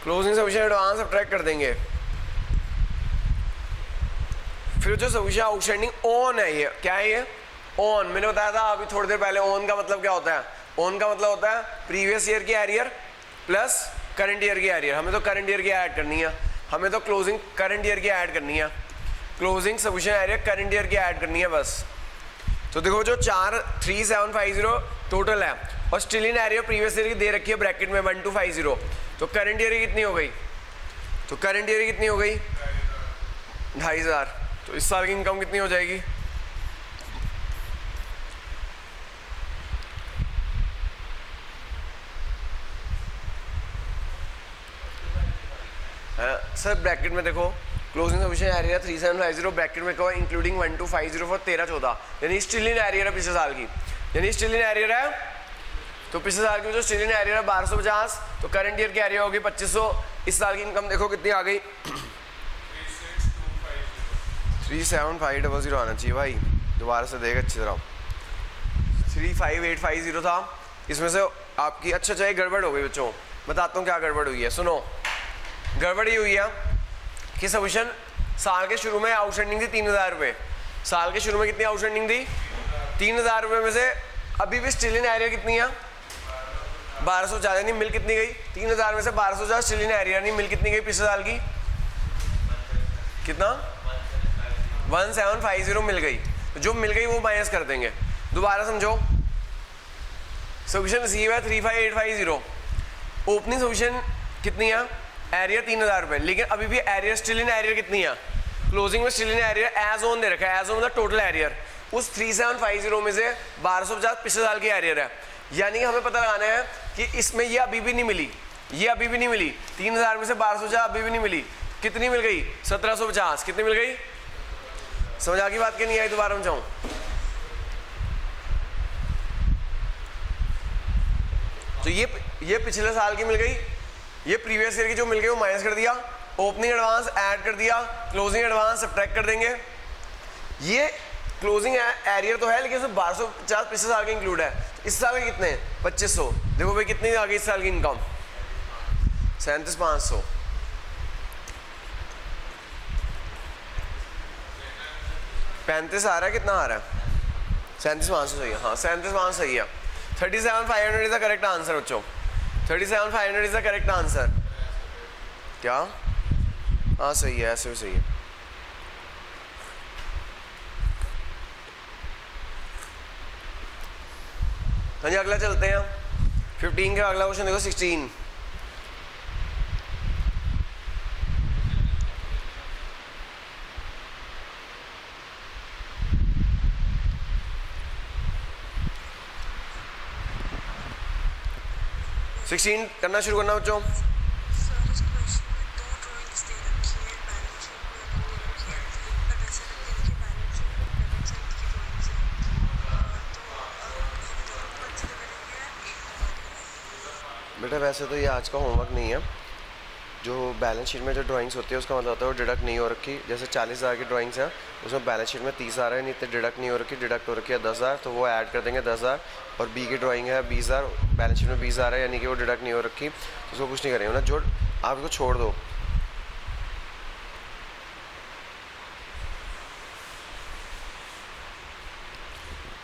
Closing solution advance subtract कर देंगे। फिर जो सॉल्यूशन आउटस्टैंडिंग ऑन है, ये क्या है, ये ऑन। मैंने बताया था अभी थोड़ी देर पहले, ऑन का मतलब क्या होता है? ऑन का मतलब होता है प्रीवियस ईयर की एरियर प्लस करंट ईयर की एरियर। हमें तो करंट ईयर की ऐड करनी है, हमें तो क्लोजिंग करंट ईयर की ऐड करनी है, closing solution arrear current year की ऐड करनी है बस। तो देखो जो 43750 टोटल है और still in arrear previous year की दे रखी है ब्रैकेट में 1250, तो करंट ईयर की कितनी हो गई? तो करंट ईयर की कितनी हो गई? 2500। तो इस साल की इनकम कितनी हो जाएगी? सर ब्रैकेट में देखो क्लोजिंग सॉल्यूशन एरिया 3750 ब्रैकेट में कहो इंक्लूडिंग 1250 फॉर 13-14, यानी स्टिल इन एरियर है पिछले साल की, यानी स्टिल इन एरियर है। तो पिछले साल की जो स्टिल इन एरियर है 1250, तो करंट ईयर की एरिया होगी 2500। इस साल की इनकम देखो कितनी आ गई? 37500 आना चाहिए भाई, दोबारा से देख अच्छी तरह। 35850 था, इसमें से आपकी अच्छा चाहिए गड़बड़ हो गई बच्चों। बताता हूँ क्या गड़बड़ हुई है, सुनो। गड़बड़ ये हुई है कि सॉल्यूशन साल के शुरू में आउटस्टैंडिंग थी 3000 रुपये। साल के शुरू में कितनी आउटस्टैंडिंग थी? 3000 रुपये में से अभी भी स्टिल इन एरियर कितनी है? 1200 ज़्यादा नहीं, मिल कितनी गई? 3000 में से 1200 ज़्यादा स्टिल इन एरियर नहीं, मिल कितनी गई पिछले साल की? कितना? 1750 मिल गई। तो जो मिल गई वो माइनस कर देंगे। दोबारा समझो, सॉल्यूशन रिसीव है 35850, ओपनिंग सॉल्यूशन कितनी है? एरियर 3000 रुपये, लेकिन अभी भी एरियर स्टिल इन एरियर कितनी है? क्लोजिंग में still in arrear as on दे रखा है, एज ऑन मतलब टोटल एरियर। उस 3750 में से 1250 पिछले साल की एरियर है, यानी कि हमें पता लगाना है कि इसमें ये अभी भी नहीं मिली, ये अभी भी नहीं मिली। 3000 में से 1250 अभी भी नहीं मिली, कितनी मिल गई? 1750। कितनी मिल गई? समझ आ गई बात कि नहीं आई? दोबारा समझाऊं? तो ये पिछले साल की मिल गई, ये प्रीवियस ईयर की जो मिल गई वो माइनस कर दिया, ओपनिंग एडवांस ऐड कर दिया, क्लोजिंग एडवांस सब्ट्रैक्ट कर देंगे। ये क्लोजिंग एरियर तो है लेकिन उसमें 1250 पिछले साल के इंक्लूड है। तो इस साल के कितने? 2500। देखो भाई कितनी आ गई इस साल की इनकम? 37,500। पैंतीस आ रहा है, कितना आ रहा है? 37,500 सही है, हाँ 37,500 सही है। 37,500 इज द करेक्ट आंसर बच्चों, 37,500 इज द करेक्ट आंसर। क्या? हाँ सही है, ऐसे भी सही है। हाँ जी अगला चलते हैं 15 का अगला क्वेश्चन देखो 16। करना शुरू करना बच्चों। बेटा वैसे तो ये आज का होमवर्क नहीं है, जो बैलेंस शीट में जो ड्राइंग्स होती है उसका मतलब होता है वो डिडक्ट नहीं हो रखी। जैसे 40,000 की ड्राइंग्स हैं, उसमें बैलेंस शीट में 30 आ रहा है, नहीं तो डिडक्ट नहीं हो रखी, डिडक्ट हो रखी है 10,000, तो वो ऐड कर देंगे 10,000। और बी की ड्राइंग है 20,000, बैलेंस शीट में 20 आ रहा है यानी कि वो डिडक्ट नहीं हो रखी, तो उसको कुछ नहीं करेंगे ना, जो आप इसको छोड़ दो।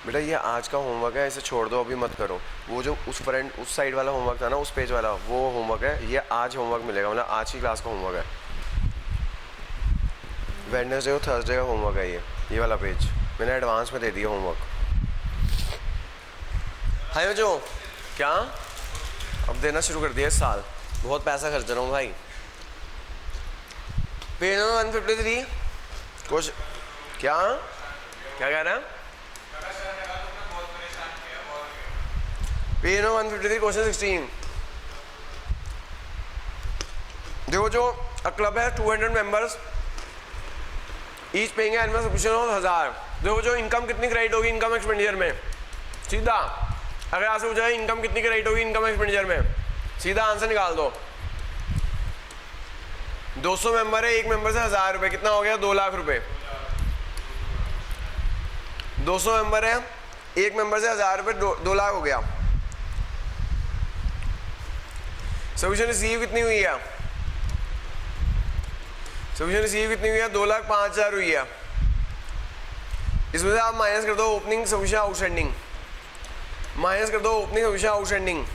बेटा ये आज का होमवर्क है, इसे छोड़ दो, अभी मत करो। वो जो उस फ्रंट उस साइड वाला होमवर्क था ना, उस पेज वाला, वो होमवर्क है, ये आज होमवर्क मिलेगा, मतलब आज की क्लास का होमवर्क है। वेडनेसडे और थर्सडे का होमवर्क है ये वाला पेज, मैंने एडवांस में दे दिया होमवर्क। हाँ जो क्या अब देना शुरू कर दिया इस साल, बहुत पैसा खर्च रहा हूँ भाई। पेज नंबर 153 कुछ क्या क्या कह रहे हैं? Page number 153 question 16। देखो जो क्लब है 200 members, each paying annual subscription of 1000। देखो जो इनकम कितनी क्रेडिट होगी इनकम एक्सपेंडिचर में, सीधा अगर आपसे पूछा है इनकम कितनी क्रेडिट होगी इनकम एक्सपेंडिचर में, सीधा आंसर निकाल दो। 200 मेंबर है, एक मेंबर से 1000 रुपये, कितना हो गया? 2 लाख रुपए। 200 मेंबर है, एक मेंबर से 1000 रुपये, 2 लाख हो गया। सॉल्यूशन रिसीव कितनी हुई है? सबमिशन रिसीव कितनी हुई है? 2,05,000 हुई है। इसमें से आप माइनस कर दो ओपनिंग सबमिशन आउटस्टैंडिंग, माइनस कर दो ओपनिंग सबमिशन आउटस्टैंडिंग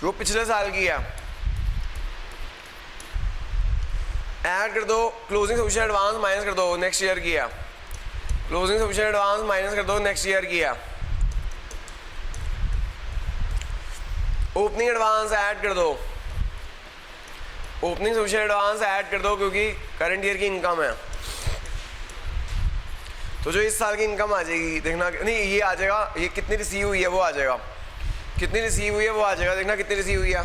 जो पिछले साल की है, ऐड कर दो क्लोजिंग सबमिशन एडवांस माइनस कर दो नेक्स्ट ईयर की है, क्लोजिंग सबमिशन एडवांस माइनस कर दो नेक्स्ट ईयर की है, ओपनिंग एडवांस ऐड कर दो, ओपनिंग सबमिशन एडवांस ऐड कर दो क्योंकि करंट ईयर की इनकम है। तो जो इस साल की इनकम आ जाएगी देखना, नहीं ये आ जाएगा, ये कितनी रिसीव हुई है वो आ जाएगा, कितनी रिसीव हुई है वो आ जाएगा, देखना कितनी रिसीव हुई है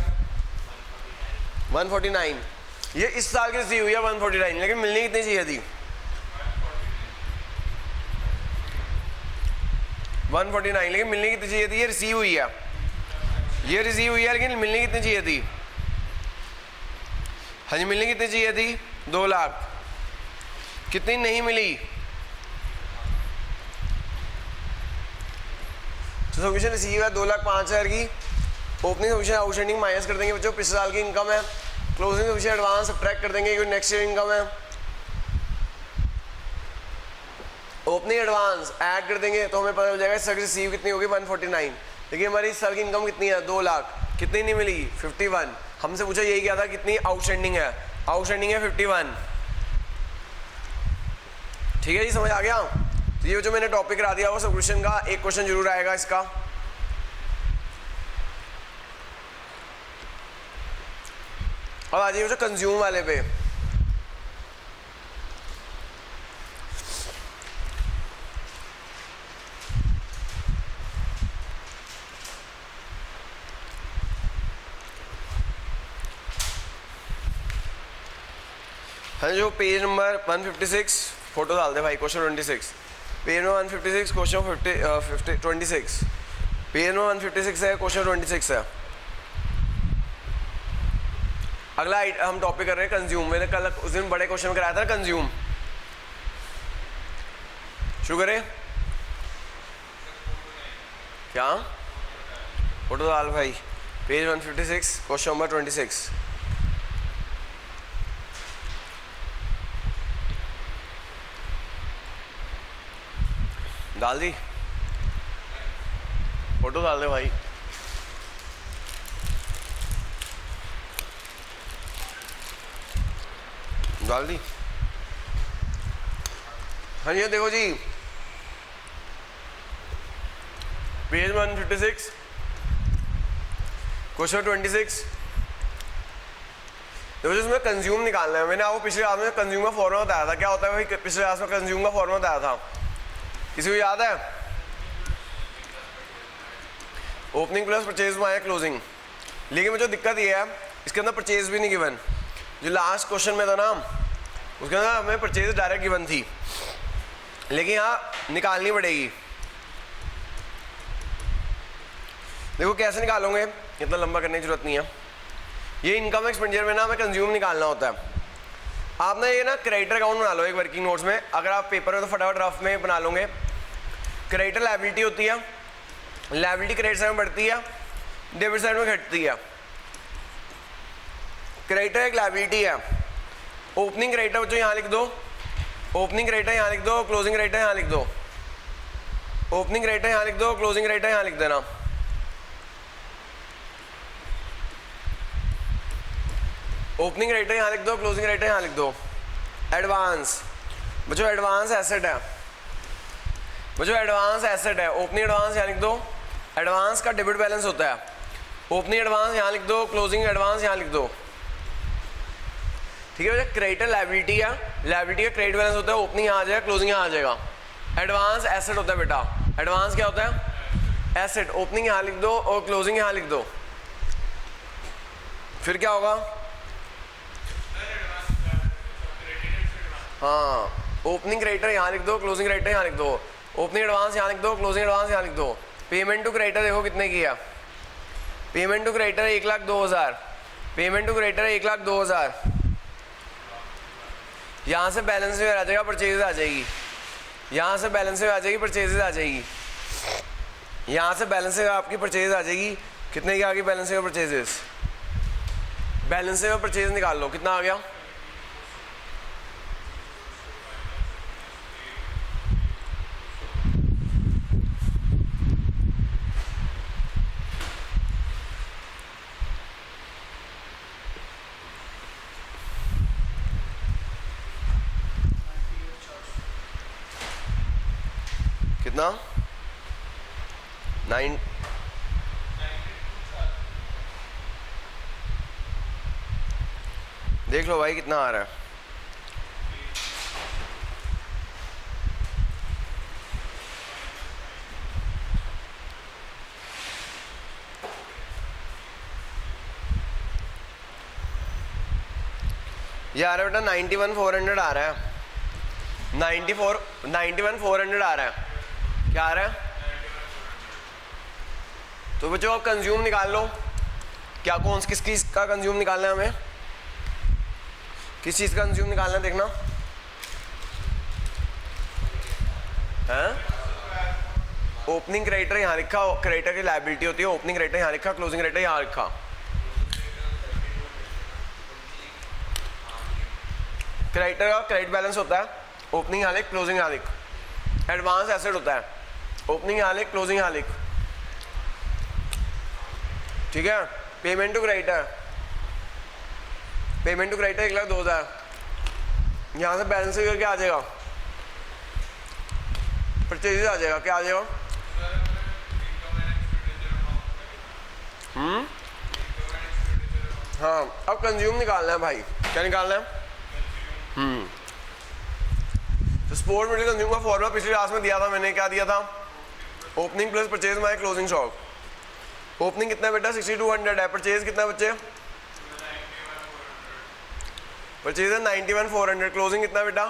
149, ये इस साल की रिसीव हुई है 149, लेकिन मिलनी कितनी चाहिए थी 149, लेकिन मिलनी कितनी चाहिए थी, ये रिसीव हुई है, ये रिसीव हुई है लेकिन मिलनी कितनी चाहिए थी, हाँ जी मिलनी कितनी चाहिए थी 2 लाख, कितनी नहीं मिली। तो सबमिशन रिसीव है 2,05,000 की, ओपनिंग सबमिशन आउटस्टैंडिंग माइनस कर देंगे बच्चों, पिछले साल की इनकम है, क्लोजिंग सबमिशन एडवांस सब्ट्रैक्ट कर देंगे क्योंकि नेक्स्ट ईयर इनकम है, ओपनिंग एडवांस ऐड कर देंगे तो हमें पता चल जाएगा इस साल की रिसीव कितनी होगी 149, लेकिन हमारी इस साल की इनकम कितनी है 2 लाख, कितनी नहीं मिली 51, हमसे पूछा यही क्या था कितनी आउटस्टैंडिंग है, आउटस्टैंडिंग है 51। ठीक है जी, समझ आ गया। तो ये जो मैंने टॉपिक करा दिया वो सब क्वेश्चन का एक क्वेश्चन जरूर आएगा इसका। अब आ जाइए जो कंज्यूम वाले पे, हाँ जो पेज नंबर 156 फोटो डाल दे भाई, question 26 page number 156 question 26 page number 156 है, क्वेश्चन 26 है। अगला हम टॉपिक कर रहे हैं कंज्यूम, मैंने कल उस दिन बड़े क्वेश्चन कराया था कंज्यूम, शुरू करें क्या, फोटो डाल भाई, पेज 156 क्वेश्चन नंबर 26 डाल दी, फोटो डाल दे भाई। डाल दी, हाँ ये देखो जी पेज 156 क्वेश्चन 26 देखो जी, इसमें कंज्यूम निकालना है। मैंने आपको पिछले क्लास में कंज्यूम का फॉर्मूला बताया था, क्या होता है भाई पिछले क्लास में कंज्यूम का फॉर्मूला बताया था, किसी को याद है? Opening plus purchase minus closing, लेकिन मुझे दिक्कत ये है इसके अंदर परचेज भी नहीं गिवन, जो लास्ट क्वेश्चन में था ना उसके अंदर हमें परचेज डायरेक्ट गिवन थी, लेकिन यहाँ निकालनी पड़ेगी। देखो कैसे निकालोगे, इतना लंबा करने की जरूरत नहीं है। ये इनकम एक्सपेंडिचर में ना हमें कंज्यूम निकालना होता है। आप ना ये ना क्रेडिटर अकाउंट बना लो एक वर्किंग नोट्स में, अगर आप पेपर में तो फटाफट रफ में बना लोगे। क्रेडिटर लायबिलिटी होती है, लायबिलिटी क्रेडिट साइड में बढ़ती है, डेबिट साइड में घटती है। क्रेडिटर एक लायबिलिटी है। ओपनिंग क्रेडिटर बच्चों यहाँ लिख दो, ओपनिंग क्रेडिटर यहाँ लिख दो, क्लोजिंग क्रेडिटर यहाँ लिख दो, ओपनिंग क्रेडिटर यहाँ लिख दो, क्लोजिंग क्रेडिटर यहाँ लिख देना। ओपनिंग क्रेडिटर यहाँ लिख दो, क्लोजिंग क्रेडिटर यहाँ लिख दो। एडवांस बच्चों एडवांस एसेट है, बच्चों एडवांस एसेट है। ओपनिंग एडवांस यहाँ लिख दो, एडवांस का डेबिट बैलेंस होता है। ओपनिंग एडवांस यहाँ लिख दो, क्लोजिंग एडवांस यहाँ लिख दो। ठीक है भैया, क्रेडिटर लायबिलिटी है, लायबिलिटी का क्रेडिट बैलेंस होता है, ओपनिंग यहाँ आ जाएगा, क्लोजिंग यहाँ आ जाएगा। एडवांस एसेट होता है बेटा, एडवांस क्या होता है? एसेट। ओपनिंग यहाँ लिख दो और क्लोजिंग यहाँ लिख दो, फिर क्या होगा? हाँ, ओपनिंग क्रेडिटर यहाँ लिख दो, क्लोजिंग क्रेडिटर यहाँ लिख दो, ओपनिंग एडवांस यहाँ लिख दो, क्लोजिंग एडवांस यहाँ लिख दो। पेमेंट टू क्रेडिटर देखो कितने की है, payment to creditor 1,02,000, payment to creditor 1,02,000। यहाँ से बैलेंस में आ जाएगा, परचेज आ जाएगी, यहाँ से बैलेंस में आ जाएगी, परचेज आ जाएगी, यहाँ से बैलेंस में आपकी परचेज आ जाएगी। कितने की आ गई बैलेंस में परचेजेस? बैलेंस में परचेज निकाल लो, कितना आ गया? कितना 9 देख लो भाई कितना आ रहा है। ये आ रहा है बेटा 91,400 आ रहा है। 91,400 आ रहा है। क्या आ रहा है? तो बच्चों आप कंज्यूम निकाल लो। क्या कौन किस चीज का कंज्यूम निकालना है हमें? किस चीज का कंज्यूम निकालना है देखना है। ओपनिंग क्रेडिटर यहाँ लिखा, क्रेडिटर की लायबिलिटी होती है। ओपनिंग क्रेडिटर यहाँ लिखा, क्लोजिंग क्रेडिटर यहाँ लिखा। क्रेडिटर का क्रेडिट बैलेंस होता है, ओपनिंग यहाँ लिख, क्लोजिंग यहाँ लिख। एडवांस एसेट होता है, ओपनिंग यहाँ लिख, क्लोजिंग यहाँ लिख। ठीक है। Payment to creditor, payment to creditor 1,02,000। यहाँ से बैलेंस करके आ जाएगा, परचेज आ जाएगा। क्या आ जाएगा? हाँ, अब कंज्यूम निकालना है भाई। क्या निकालना है? तो स्पोर्ट मटेरियल कंज्यूम का फॉर्मूला पिछली क्लास में दिया था मैंने। क्या दिया था? Opening plus purchase minus closing stock. Opening कितना बेटा? 6200 है। परचेज कितना बच्चे? परचेज है 91,400। क्लोजिंग कितना बेटा?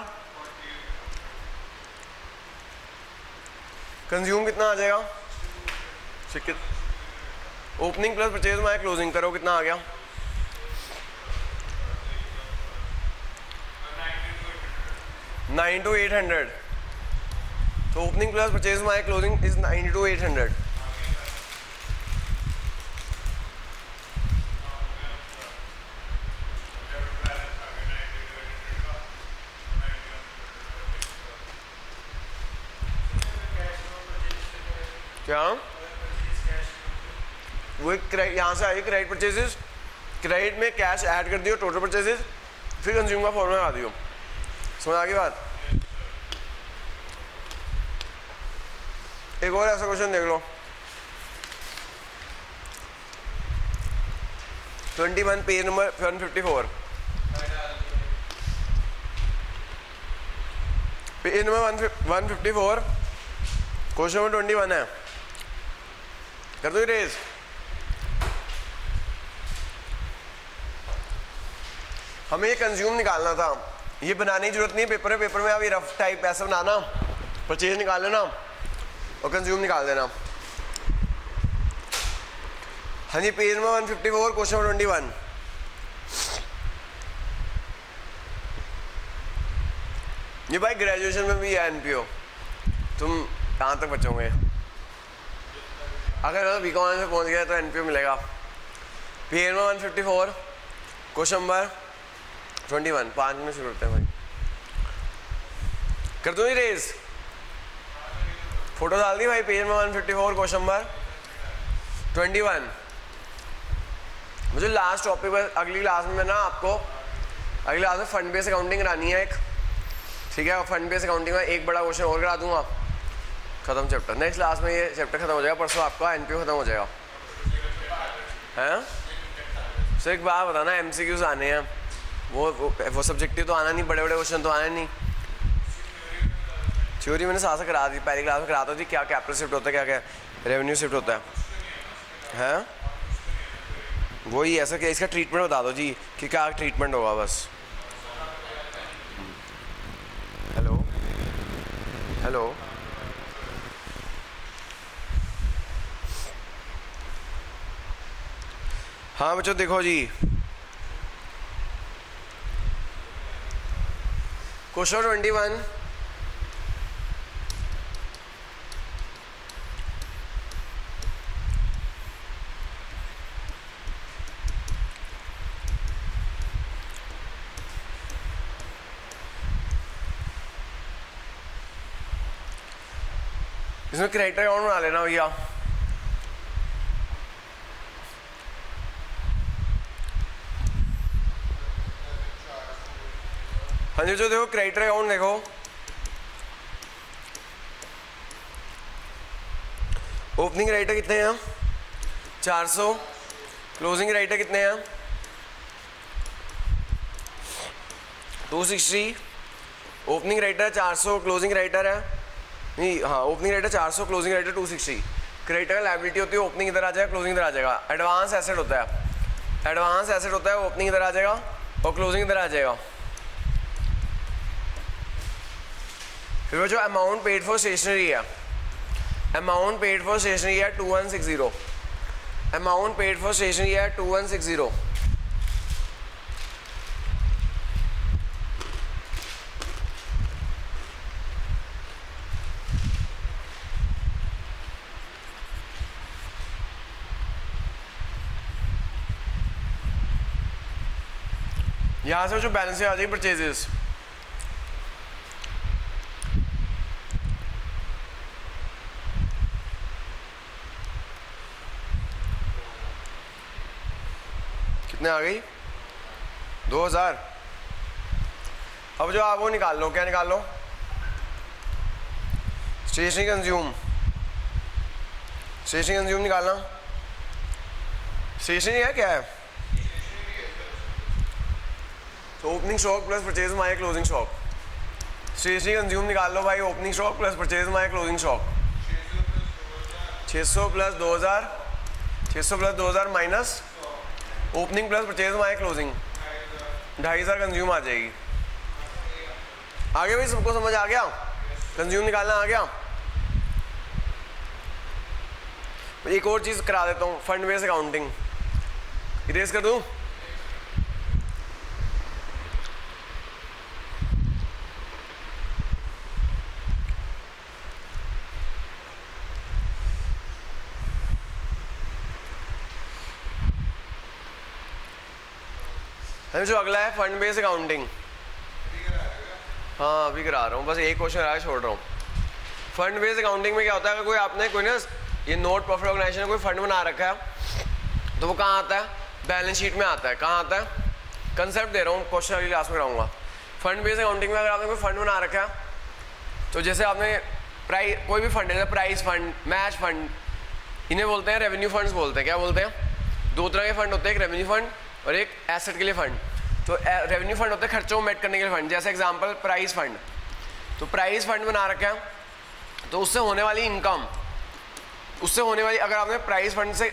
कंज्यूम कितना आ जाएगा? Opening plus purchase minus closing करो, कितना आ गया? 92,800। तो opening plus purchase minus closing is 92,800। क्या वो यहाँ से आई क्रेडिट परचेजेस, क्रेडिट में कैश ऐड कर दियो, टोटल परचेजेस, फिर कंज्यूम का फॉर्मूला लगा दियो। समझ आ गई बात? एक और ऐसा क्वेश्चन देख लो। 21 page number 154, page number 154, question number 21 है। कर दो रेज। हमें ये कंज्यूम निकालना था, ये बनाने की जरूरत नहीं है पेपर में। पेपर में आप ये रफ टाइप ऐसा बनाना, परचेज निकाल लेना और कंज्यूम निकाल देना। हाँ जी, पेज नंबर 154, क्वेश्चन नंबर 21। ये भाई ग्रेजुएशन में भी है एनपीओ, तुम कहाँ तक बचोगे? अगर बीकॉम में पहुंच गए तो एनपीओ मिलेगा। Page number 154, question number 21। 5 minute शुरू करते हैं भाई। कर दो रेज, फोटो डाल दी भाई। Page number 154, question number 21। मुझे लास्ट टॉपिक पर अगली क्लास में ना आपको अगली क्लास में फंड बेस अकाउंटिंग करानी है एक। ठीक है, फंड बेस अकाउंटिंग में एक बड़ा क्वेश्चन और करा दूंगा, खत्म चैप्टर। नेक्स्ट क्लास में ये चैप्टर खत्म हो जाएगा। परसों आपका एनपीओ खत्म हो जाएगा। हैं सर एक बात बताना, एमसीक्यूज आने हैं, वो सब्जेक्टिव तो आना नहीं, बड़े बड़े क्वेश्चन तो आने नहीं। थ्योरी मैंने साथ करा दी, पहली क्लास में कराता थी क्या कैपिटल शिफ्ट होता है, क्या क्या रेवेन्यू शिफ्ट होता है। हैं वही ऐसा क्या, इसका ट्रीटमेंट बता दो जी कि क्या ट्रीटमेंट होगा बस। हेलो हेलो, हाँ बच्चों देखो जी, क्वेश्चन 21। इसमें क्रेडिट अकाउंट बना लेना भैया। हाँ जी, जो देखो क्रेडिट अकाउंट देखो, ओपनिंग राइटर कितने हैं 400, क्लोजिंग राइटर कितने हैं 260, ओपनिंग राइटर 400, क्लोजिंग राइटर है नहीं, हाँ opening writer 400, closing writer 260। Creditor का लायबिलिटी होती है, ओपनिंग इधर आ जाएगा, क्लोजिंग इधर आ जाएगा। एडवांस एसेट होता है, एडवांस एसेट होता है, ओपनिंग इधर आ जाएगा और क्लोजिंग इधर आ जाएगा। फिर जो अमाउंट पेड फॉर स्टेशनरी है, अमाउंट पेड फॉर स्टेशनरी है 2160, अमाउंट पेड फॉर स्टेशनरी है 2160। यहां से जो बैलेंस आ जाएगी परचेजेस, कितने आ गई 2000। अब जो आप वो निकाल लो, क्या निकाल लो, स्टेशनरी कंज्यूम, स्टेशनरी कंज्यूम निकालना। स्टेशनरी है क्या है, तो opening stock plus purchase minus closing stock. Stationery consume निकाल लो भाई, opening stock plus purchase minus closing stock. 600 plus 2000, 600 plus 2000 minus opening plus purchase minus closing, 2500 consume आ जाएगी। आगे भाई सबको समझ आ गया, कंज्यूम निकालना आ गया। एक और चीज करा देता हूँ, फंड बेस्ड अकाउंटिंग इरेज कर दूँ। जो अगला है फंड बेस्ड अकाउंटिंग, हाँ अभी करा रहा हूँ, बस एक क्वेश्चन आया छोड़ रहा हूँ। फंड बेस्ड अकाउंटिंग में क्या होता है, अगर कोई आपने कोई ना ये नॉट प्रॉफिट ऑर्गेनाइजेशन कोई फंड बना रखा है तो वो कहाँ आता है, बैलेंस शीट में आता है। कहाँ आता है, कंसेप्ट दे रहा हूँ, क्वेश्चन अगली क्लास में कराऊंगा। फंड बेस्ड अकाउंटिंग में अगर आपने कोई फंड बना रखा है तो जैसे आपने प्राइस, कोई भी फंड है, प्राइस फंड, मैच फंड, इन्हें बोलते हैं रेवेन्यू फंड्स बोलते हैं। क्या बोलते हैं, दो तरह के फंड होते हैं, एक रेवेन्यू फंड और एक एसेट के लिए फंड। तो रेवेन्यू फंड होता है खर्चों को मेट करने के लिए फंड, जैसे एग्जांपल प्राइस फंड। तो प्राइस फंड बना रखा है तो उससे होने वाली इनकम, उससे होने वाली, अगर आपने प्राइस फंड से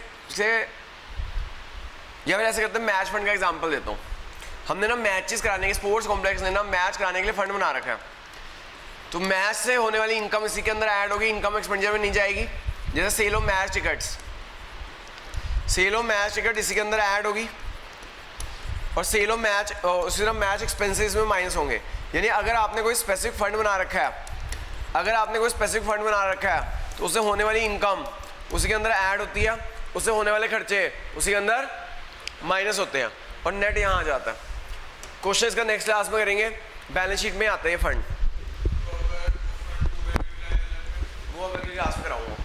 या फिर ऐसे करते हैं, मैच फंड का एग्जांपल देता हूँ। हमने ना मैचेस कराने के, स्पोर्ट्स कॉम्प्लेक्स ने ना मैच कराने के लिए फंड बना रखा है, तो मैच से होने वाली इनकम इसी के अंदर ऐड होगी, इनकम एक्सपेंडिचर में नहीं जाएगी। जैसे sale of match tickets, sale of match ticket इसी के अंदर ऐड होगी और सेल ऑफ मैच, उसी तरह मैच एक्सपेंसेस में माइनस होंगे। यानी अगर आपने कोई स्पेसिफिक फंड बना रखा है, अगर आपने कोई स्पेसिफिक फंड बना रखा है तो उससे होने वाली इनकम उसी के अंदर ऐड होती है, उससे होने वाले खर्चे उसी के अंदर माइनस होते हैं और नेट यहाँ आ जाता है। क्वेश्चन इसका नेक्स्ट क्लास में करेंगे, बैलेंस शीट में आता है ये फंड, वो अगली क्लास में कराऊंगा।